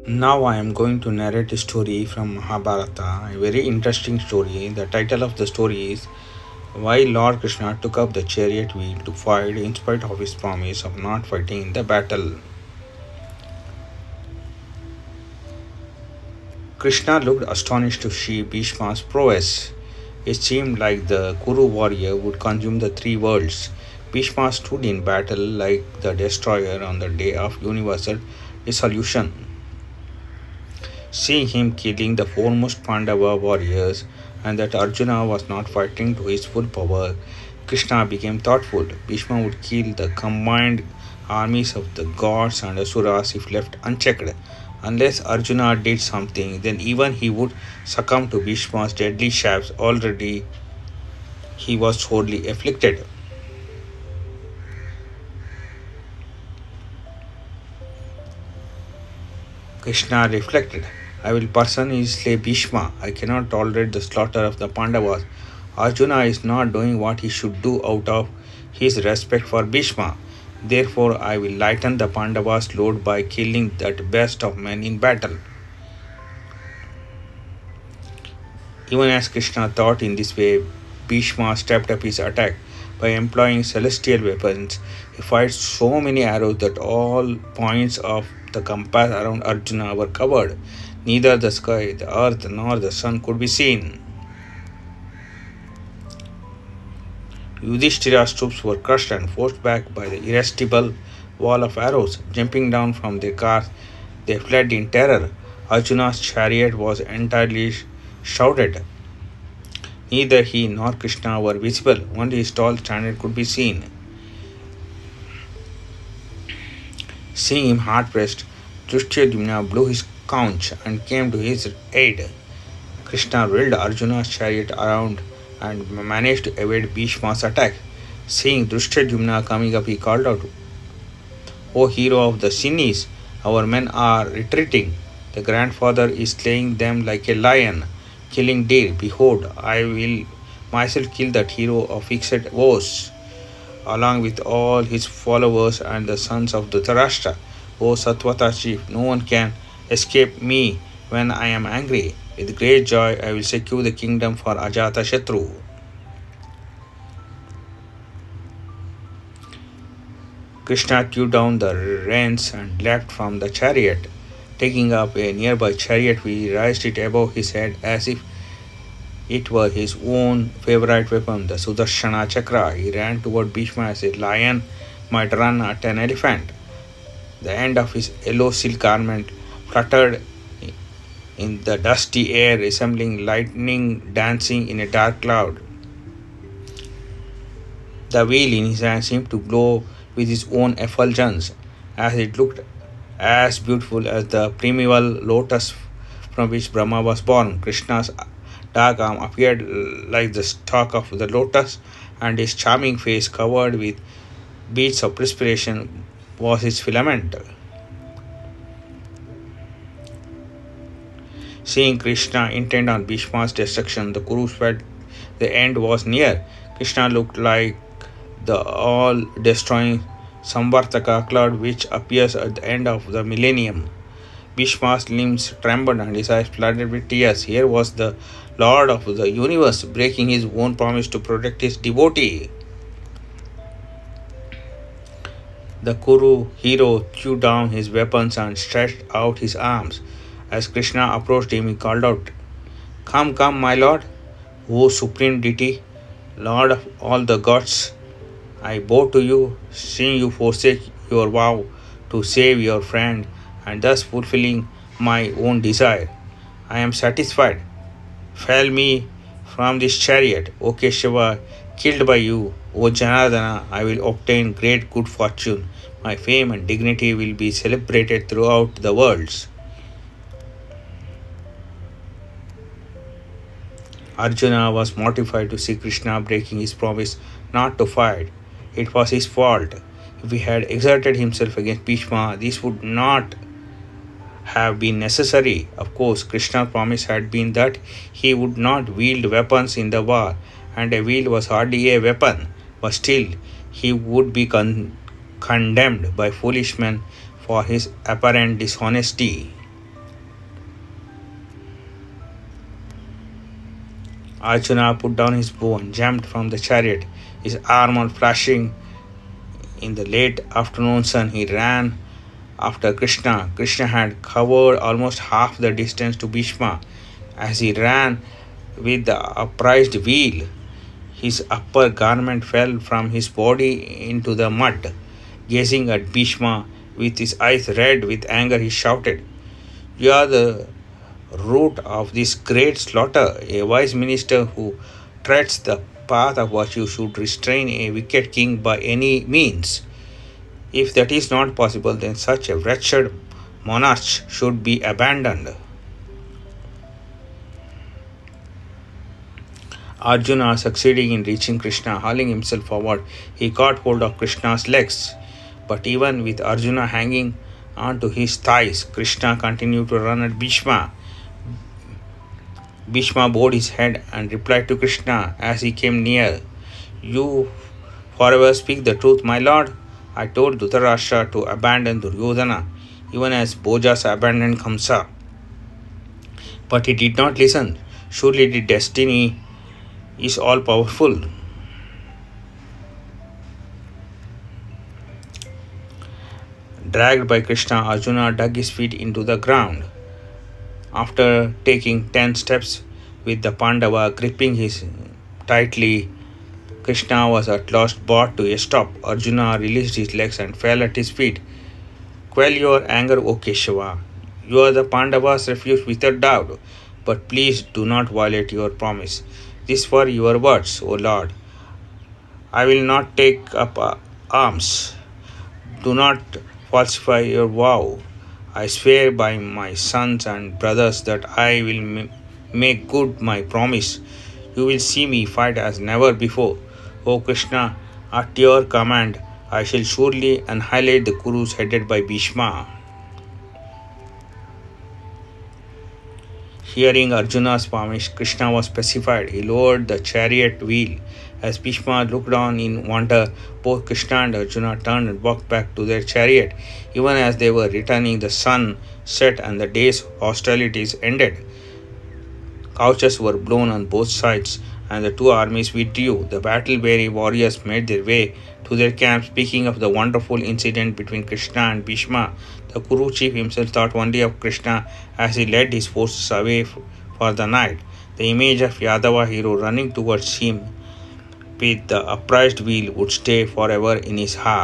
Now I am going to narrate a story from Mahabharata, a very interesting story. The title of the story is Why Lord Krishna Took Up the Chariot Wheel to Fight in spite of his promise of not fighting in the battle. Krishna looked astonished to see Bhishma's prowess. It seemed like the Kuru warrior would consume the three worlds. Bhishma stood in battle like the destroyer on the day of universal dissolution. Seeing him killing the foremost Pandava warriors and that Arjuna was not fighting to his full power, Krishna became thoughtful. Bhishma would kill the combined armies of the gods and asuras if left unchecked. Unless Arjuna did something, then even he would succumb to Bhishma's deadly shafts. Already he was sorely afflicted. Krishna reflected, I will personally slay Bhishma. I cannot tolerate the slaughter of the Pandavas. Arjuna is not doing what he should do out of his respect for Bhishma. Therefore, I will lighten the Pandavas' load by killing that best of men in battle. Even as Krishna thought in this way, Bhishma stepped up his attack by employing celestial weapons. He fired so many arrows that all points of the compass around Arjuna were covered. Neither the sky, the earth, nor the sun could be seen. Yudhishthira's troops were crushed and forced back by the irresistible wall of arrows. Jumping down from their cars, they fled in terror. Arjuna's chariot was entirely shrouded. Neither he nor Krishna were visible, only his tall standard could be seen. Seeing him hard pressed, Drishtyadumna blew his conch and came to his aid. Krishna whirled Arjuna's chariot around and managed to evade Bhishma's attack. Seeing Drishtyadumna coming up, he called out, O hero of the Sinis, our men are retreating. The grandfather is slaying them like a lion, killing deer. Behold, I will myself kill that hero of fixed woes, along with all his followers and the sons of Dhritarashtra. O Satvata chief, no one can escape me when I am angry. With great joy, I will secure the kingdom for Ajata Shatru. Krishna threw down the reins and leapt from the chariot. Taking up a nearby chariot, he raised it above his head as if it were his own favorite weapon, the Sudarshana Chakra. He ran toward Bhishma as a lion might run at an elephant. The end of his yellow silk garment fluttered in the dusty air, resembling lightning dancing in a dark cloud. The wheel in his hand seemed to glow with his own effulgence, as it looked as beautiful as the primeval lotus from which Brahma was born. Krishna's dark arm appeared like the stalk of the lotus, and his charming face, covered with beads of perspiration, was his filament. Seeing Krishna intent on Bhishma's destruction, the Kurus felt the end was near. Krishna looked like the all-destroying Samvartaka cloud which appears at the end of the millennium. Bhishma's limbs trembled and his eyes flooded with tears. Here was the Lord of the universe breaking his own promise to protect his devotee. The Kuru hero threw down his weapons and stretched out his arms. As Krishna approached him, he called out, Come, come, my lord, O supreme deity, lord of all the gods. I bow to you, seeing you forsake your vow to save your friend and thus fulfilling my own desire. I am satisfied. Fell me from this chariot, O Keshava, killed by you, O Janardana, I will obtain great good fortune. My fame and dignity will be celebrated throughout the worlds. Arjuna was mortified to see Krishna breaking his promise not to fight. It was his fault. If he had exerted himself against Bhishma, this would not have been necessary. Of course, Krishna's promise had been that he would not wield weapons in the war, and a wheel was hardly a weapon, but still he would be condemned by foolish men for his apparent dishonesty. Arjuna put down his bow and jumped from the chariot, his armor flashing in the late afternoon sun. He ran after Krishna. Krishna had covered almost half the distance to Bhishma. As he ran with the upraised wheel, his upper garment fell from his body into the mud. Gazing at Bhishma with his eyes red with anger, he shouted, "You are the root of this great slaughter. A wise minister who treads the path of virtue should restrain a wicked king by any means. If that is not possible, then such a wretched monarch should be abandoned." Arjuna, succeeding in reaching Krishna, hurling himself forward, he caught hold of Krishna's legs. But even with Arjuna hanging onto his thighs, Krishna continued to run at Bhishma. Bhishma bowed his head and replied to Krishna as he came near, "You forever speak the truth, my lord. I told Dhritarashtra to abandon Duryodhana, even as Bhojas abandoned Kamsa. But he did not listen. Surely the destiny is all powerful." Dragged by Krishna, Arjuna dug his feet into the ground. After taking 10 steps with the Pandava gripping his tightly, Krishna was at last brought to a stop. Arjuna released his legs and fell at his feet. "Quell your anger, O Keshava. You are the Pandavas' refuge without doubt. But please do not violate your promise. These were your words, O Lord. I will not take up arms. Do not falsify your vow. I swear by my sons and brothers that I will make good my promise. You will see me fight as never before. O Krishna, at your command, I shall surely annihilate the Kurus headed by Bhishma." Hearing Arjuna's promise, Krishna was pacified. He lowered the chariot wheel. As Bhishma looked on in wonder, both Krishna and Arjuna turned and walked back to their chariot. Even as they were returning, the sun set and the day's hostilities ended. Couches were blown on both sides, and the two armies withdrew. The battle-weary warriors made their way to their camp. Speaking of the wonderful incident between Krishna and Bhishma, the Kuru chief himself thought only of Krishna as he led his forces away for the night. The image of Yadava hero running towards him with the upraised wheel would stay forever in his heart.